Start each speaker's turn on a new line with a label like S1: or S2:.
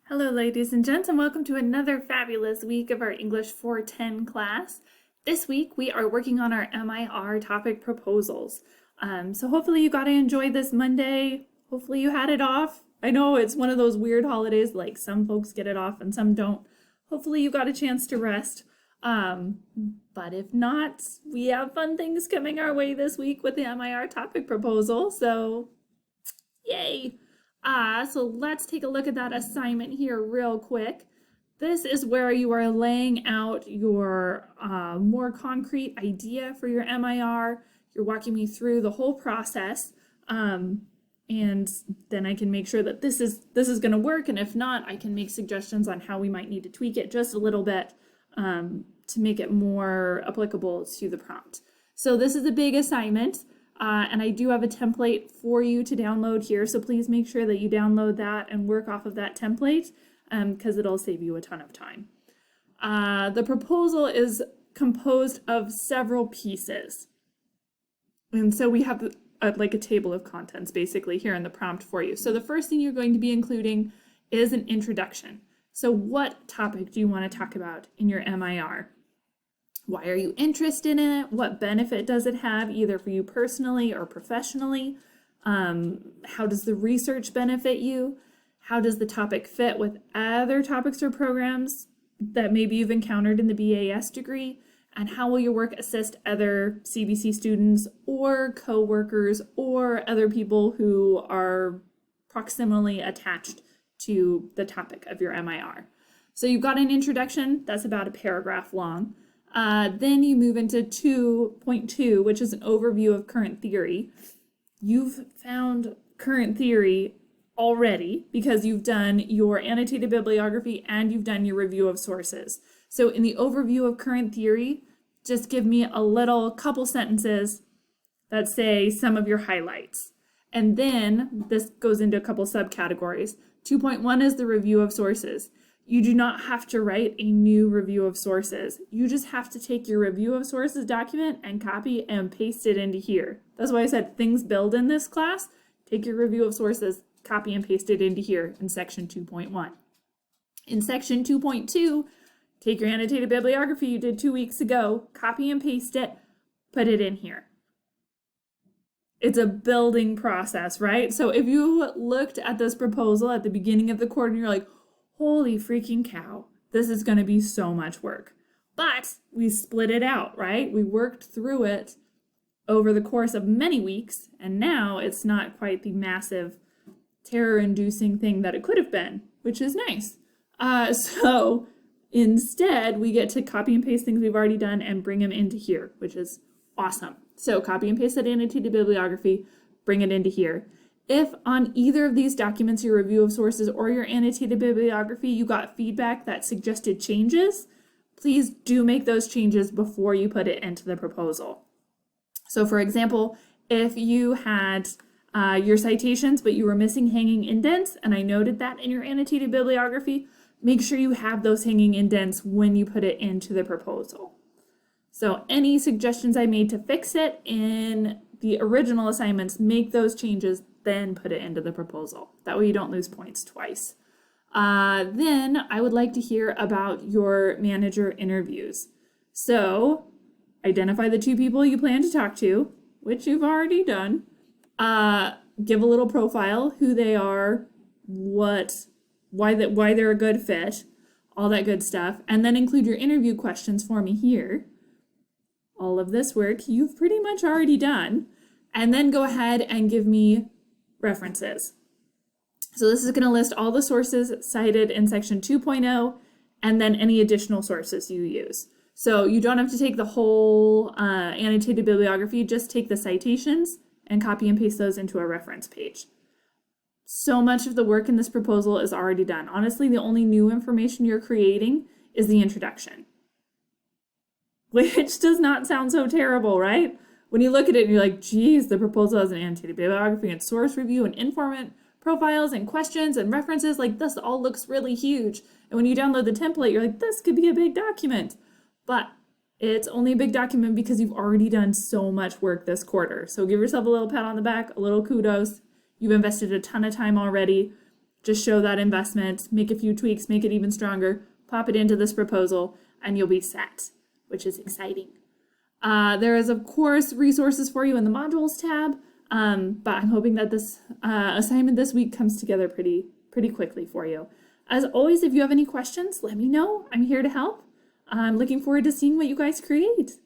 S1: Hello, ladies and gents, and welcome to another fabulous week of our English 410 class. This week, we are working on our MIR topic proposals. So hopefully you got to enjoy this Monday. Hopefully you had it off. I know it's one of those weird holidays, like some folks get it off and some don't. Hopefully you got a chance to rest. But if not, we have fun things coming our way this week with the MIR topic proposal, so yay! So let's take a look at that assignment here real quick. This is where you are laying out your more concrete idea for your MIR. You're walking me through the whole process, and then I can make sure that this is going to work, and if not, I can make suggestions on how we might need to tweak it just a little bit to make it more applicable to the prompt. So this is a big assignment. And I do have a template for you to download here, so please make sure that you download that and work off of that template because it'll save you a ton of time. The proposal is composed of several pieces. And so we have like a table of contents basically here in the prompt for you. So the first thing you're going to be including is an introduction. So what topic do you want to talk about in your MIR? Why are you interested in it? What benefit does it have, either for you personally or professionally? How does the research benefit you? How does the topic fit with other topics or programs that maybe you've encountered in the BAS degree? And how will your work assist other CBC students or co-workers or other people who are proximally attached to the topic of your MIR? So you've got an introduction, that's about a paragraph long. Then you move into 2.2, which is an overview of current theory. You've found current theory already because you've done your annotated bibliography and you've done your review of sources. So in the overview of current theory, just give me a little couple sentences that say some of your highlights. And then this goes into a couple subcategories. 2.1 is the review of sources. You do not have to write a new review of sources. You just have to take your review of sources document and copy and paste it into here. That's why I said things build in this class. Take your review of sources, copy and paste it into here in section 2.1. In section 2.2, take your annotated bibliography you did 2 weeks ago, copy and paste it, put it in here. It's a building process, right? So if you looked at this proposal at the beginning of the quarter and you're like, holy freaking cow, this is going to be so much work. But we split it out, right? We worked through it over the course of many weeks, and now it's not quite the massive terror-inducing thing that it could have been, which is nice. So instead, we get to copy and paste things we've already done and bring them into here, which is awesome. So copy and paste that annotated bibliography, bring it into here. If on either of these documents, your review of sources or your annotated bibliography, you got feedback that suggested changes, please do make those changes before you put it into the proposal. So for example, if you had your citations, but you were missing hanging indents, and I noted that in your annotated bibliography, make sure you have those hanging indents when you put it into the proposal. So any suggestions I made to fix it in the original assignments, make those changes, then put it into the proposal. That way you don't lose points twice. Then I would like to hear about your manager interviews. So identify the 2 people you plan to talk to, which you've already done. Give a little profile, who they are, why they're a good fit, all that good stuff. And then include your interview questions for me here. All of this work you've pretty much already done. And then go ahead and give me references. So this is going to list all the sources cited in section 2.0 and then any additional sources you use. So you don't have to take the whole annotated bibliography, just take the citations and copy and paste those into a reference page. So much of the work in this proposal is already done. Honestly, the only new information you're creating is the introduction, which does not sound so terrible, right? When you look at it and you're like, geez, the proposal has an annotated bibliography and source review and informant profiles and questions and references, like this all looks really huge. And when you download the template, you're like, this could be a big document. But it's only a big document because you've already done so much work this quarter. So give yourself a little pat on the back, a little kudos. You've invested a ton of time already. just show that investment, make a few tweaks, make it even stronger, pop it into this proposal, and you'll be set, which is exciting. There is, of course, resources for you in the modules tab, but I'm hoping that this assignment this week comes together pretty quickly for you. As always, if you have any questions, let me know. I'm here to help. I'm looking forward to seeing what you guys create.